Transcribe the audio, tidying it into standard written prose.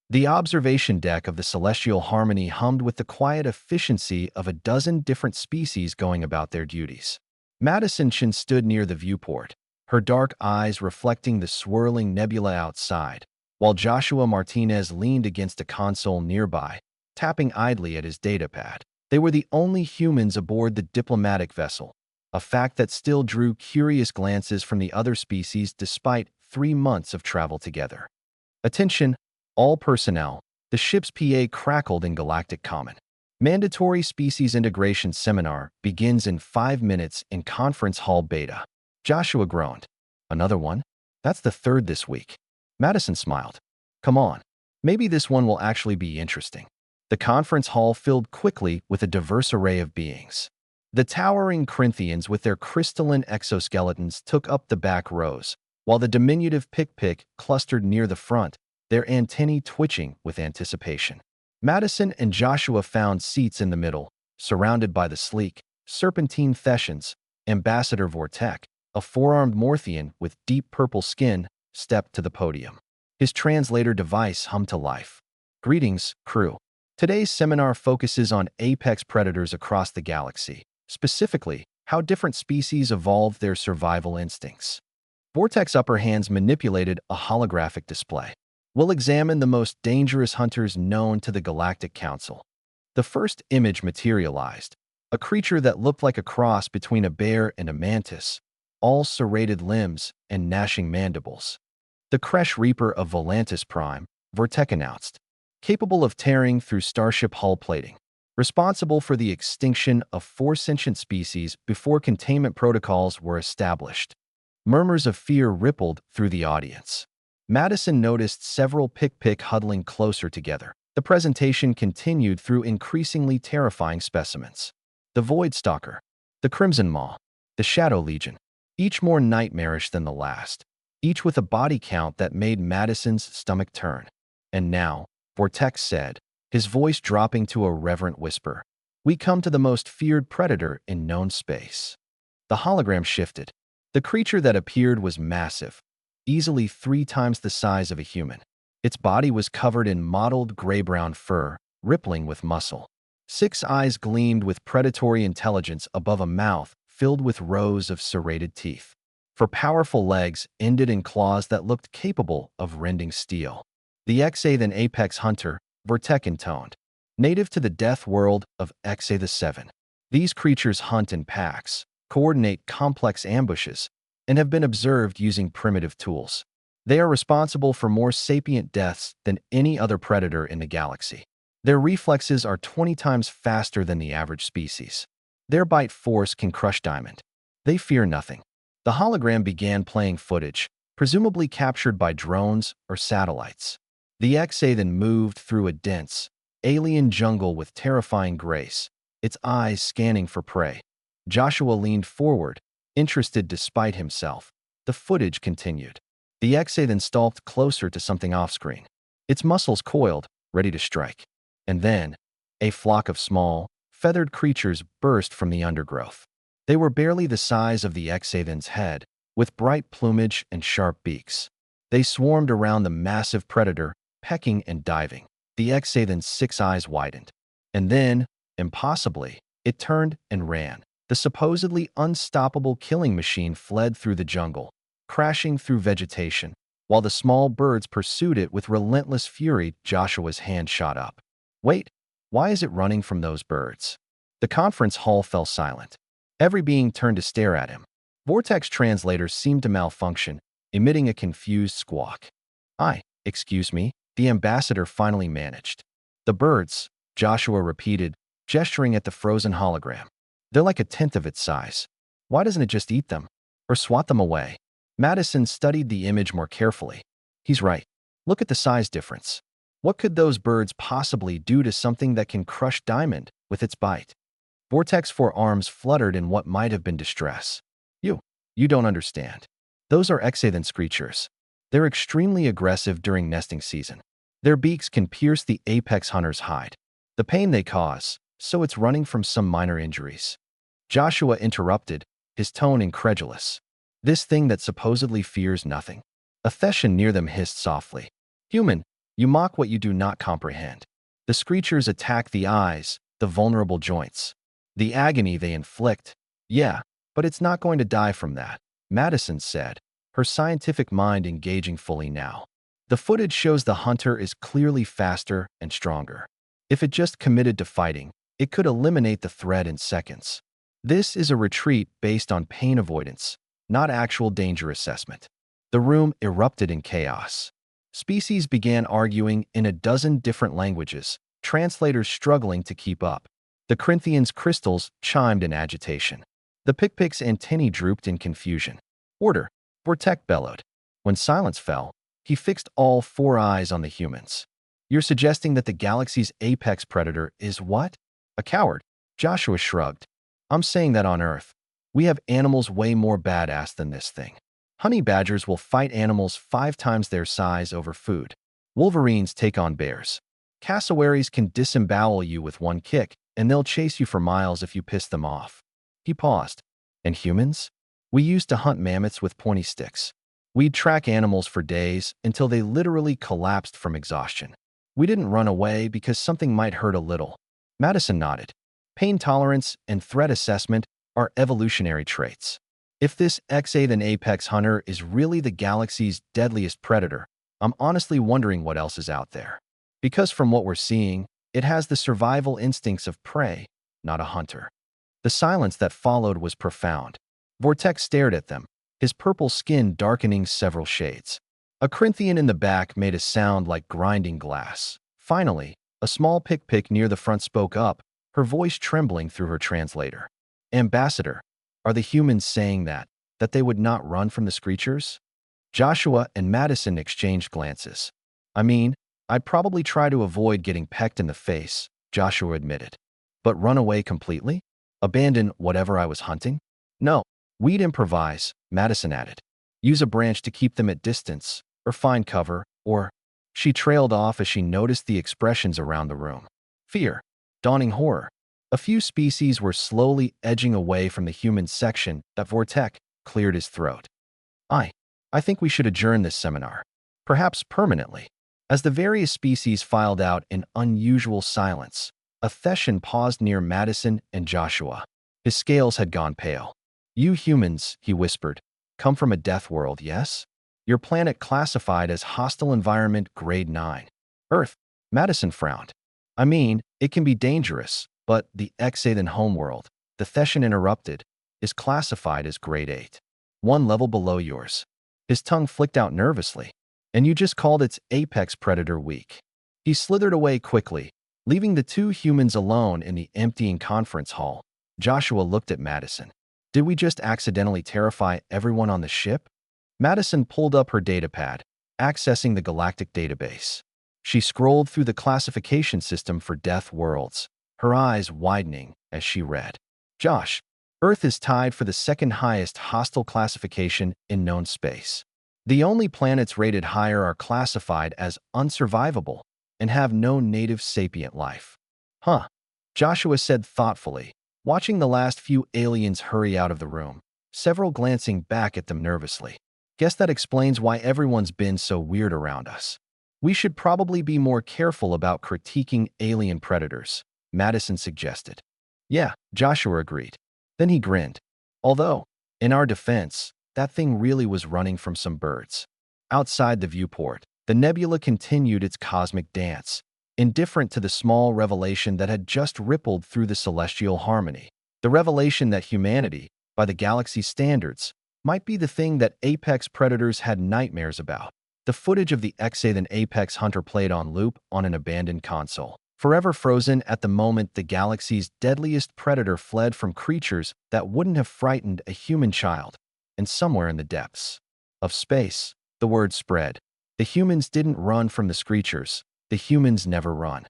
The observation deck of the Celestial Harmony hummed with the quiet efficiency of a dozen different species going about their duties. Madison Chin stood near the viewport, her dark eyes reflecting the swirling nebula outside, while Joshua Martinez leaned against a console nearby, tapping idly at his datapad. They were the only humans aboard the diplomatic vessel, a fact that still drew curious glances from the other species despite 3 months of travel together. Attention, all personnel. The ship's PA crackled in galactic common. Mandatory species integration seminar begins in 5 minutes in conference hall beta. Joshua groaned. Another one? That's the third this week. Madison smiled. Come on. Maybe this one will actually be interesting. The conference hall filled quickly with a diverse array of beings. The towering Corinthians with their crystalline exoskeletons took up the back rows, while the diminutive Pick clustered near the front, their antennae twitching with anticipation. Madison and Joshua found seats in the middle, surrounded by the sleek, serpentine Thessians. Ambassador Vortek, a four-armed Morthian with deep purple skin, stepped to the podium. His translator device hummed to life. Greetings, crew. Today's seminar focuses on apex predators across the galaxy, specifically how different species evolved their survival instincts. Vortek's upper hands manipulated a holographic display. We'll examine the most dangerous hunters known to the Galactic Council. The first image materialized, a creature that looked like a cross between a bear and a mantis, all serrated limbs and gnashing mandibles. The Kresh Reaper of Volantis Prime, Vortek announced, capable of tearing through starship hull plating, responsible for the extinction of 4 sentient species before containment protocols were established. Murmurs of fear rippled through the audience. Madison noticed several Pick huddling closer together. The presentation continued through increasingly terrifying specimens. The Void Stalker, the Crimson Maw, the Shadow Legion, each more nightmarish than the last, each with a body count that made Madison's stomach turn. And now, Vortex said, his voice dropping to a reverent whisper, we come to the most feared predator in known space. The hologram shifted. The creature that appeared was massive, easily 3 times the size of a human. Its body was covered in mottled gray-brown fur, rippling with muscle. 6 eyes gleamed with predatory intelligence above a mouth filled with rows of serrated teeth. For powerful legs ended in claws that looked capable of rending steel. The Exathan apex hunter, Vortek intoned, native to the death world of Exa the Seven. These creatures hunt in packs, coordinate complex ambushes, and have been observed using primitive tools. They are responsible for more sapient deaths than any other predator in the galaxy. Their reflexes are 20 times faster than the average species. Their bite force can crush diamond. They fear nothing. The hologram began playing footage, presumably captured by drones or satellites. The Exathan moved through a dense, alien jungle with terrifying grace, its eyes scanning for prey. Joshua leaned forward, interested despite himself. The footage continued. The Exathan stalked closer to something off-screen. Its muscles coiled, ready to strike. And then, a flock of small, feathered creatures burst from the undergrowth. They were barely the size of the Exathan's head, with bright plumage and sharp beaks. They swarmed around the massive predator, pecking and diving. The Exathan's 6 eyes widened. And then, impossibly, it turned and ran. The supposedly unstoppable killing machine fled through the jungle, crashing through vegetation, while the small birds pursued it with relentless fury. Joshua's hand shot up. Wait, why is it running from those birds? The conference hall fell silent. Every being turned to stare at him. Vortex translators seemed to malfunction, emitting a confused squawk. Excuse me, the ambassador finally managed. The birds, Joshua repeated, gesturing at the frozen hologram. They're like 1/10 of its size. Why doesn't it just eat them? Or swat them away? Madison studied the image more carefully. He's right. Look at the size difference. What could those birds possibly do to something that can crush diamond with its bite? Vortex forearms fluttered in what might have been distress. You don't understand. Those are Exathan screechers. They're extremely aggressive during nesting season. Their beaks can pierce the apex hunter's hide. The pain they cause, so it's running from some minor injuries. Joshua interrupted, his tone incredulous. This thing that supposedly fears nothing. A Thessian near them hissed softly. Human, You mock what you do not comprehend. The screechers attack the eyes, the vulnerable joints. The agony they inflict. Yeah, but it's not going to die from that, Madison said, her scientific mind engaging fully now. The footage shows the hunter is clearly faster and stronger. If it just committed to fighting, it could eliminate the threat in seconds. This is a retreat based on pain avoidance, not actual danger assessment. The room erupted in chaos. Species began arguing in a dozen different languages, translators struggling to keep up. The Corinthians' crystals chimed in agitation. The Pick-Pick's antennae drooped in confusion. Order, Vortek bellowed. When silence fell, he fixed all four eyes on the humans. You're suggesting that the galaxy's apex predator is what? A coward, Joshua shrugged. I'm saying that on Earth, we have animals way more badass than this thing. Honey badgers will fight animals 5 times their size over food. Wolverines take on bears. Cassowaries can disembowel you with one kick, and they'll chase you for miles if you piss them off. He paused. And humans? We used to hunt mammoths with pointy sticks. We'd track animals for days until they literally collapsed from exhaustion. We didn't run away because something might hurt a little. Madison nodded. Pain tolerance and threat assessment are evolutionary traits. If this X-Athan apex hunter is really the galaxy's deadliest predator, I'm honestly wondering what else is out there. Because from what we're seeing, it has the survival instincts of prey, not a hunter. The silence that followed was profound. Vortek stared at them, his purple skin darkening several shades. A Corinthian in the back made a sound like grinding glass. Finally, a small Pick-Pick near the front spoke up, her voice trembling through her translator. Ambassador, are the humans saying that they would not run from the screechers? Joshua and Madison exchanged glances. I mean, I'd probably try to avoid getting pecked in the face, Joshua admitted. But run away completely? Abandon whatever I was hunting? No, we'd improvise, Madison added. Use a branch to keep them at distance, or find cover, or… She trailed off as she noticed the expressions around the room. Fear, dawning horror. A few species were slowly edging away from the human section that Vortek cleared his throat. I think we should adjourn this seminar, perhaps permanently. As the various species filed out in unusual silence, a Theshan paused near Madison and Joshua. His scales had gone pale. You humans, he whispered, come from a death world, yes? Your planet classified as hostile environment grade 9. Earth, Madison frowned. I mean, it can be dangerous, but the X-Athan homeworld, the Theshan interrupted, is classified as grade 8. 1 level below yours. His tongue flicked out nervously. And you just called its apex predator weak. He slithered away quickly, leaving the two humans alone in the emptying conference hall. Joshua looked at Madison. Did we just accidentally terrify everyone on the ship? Madison pulled up her datapad, accessing the galactic database. She scrolled through the classification system for death worlds, her eyes widening as she read. Josh, Earth is tied for the second highest hostile classification in known space. The only planets rated higher are classified as unsurvivable and have no native sapient life. Huh, Joshua said thoughtfully, watching the last few aliens hurry out of the room, several glancing back at them nervously. Guess that explains why everyone's been so weird around us. We should probably be more careful about critiquing alien predators, Madison suggested. Yeah, Joshua agreed. Then he grinned. Although, in our defense, that thing really was running from some birds. Outside the viewport, the nebula continued its cosmic dance, indifferent to the small revelation that had just rippled through the celestial harmony. The revelation that humanity, by the galaxy's standards, might be the thing that apex predators had nightmares about. The footage of the X-Athan apex hunter played on loop on an abandoned console, forever frozen at the moment the galaxy's deadliest predator fled from creatures that wouldn't have frightened a human child. And somewhere in the depths of space, the word spread. The humans didn't run from the screechers. The humans never run.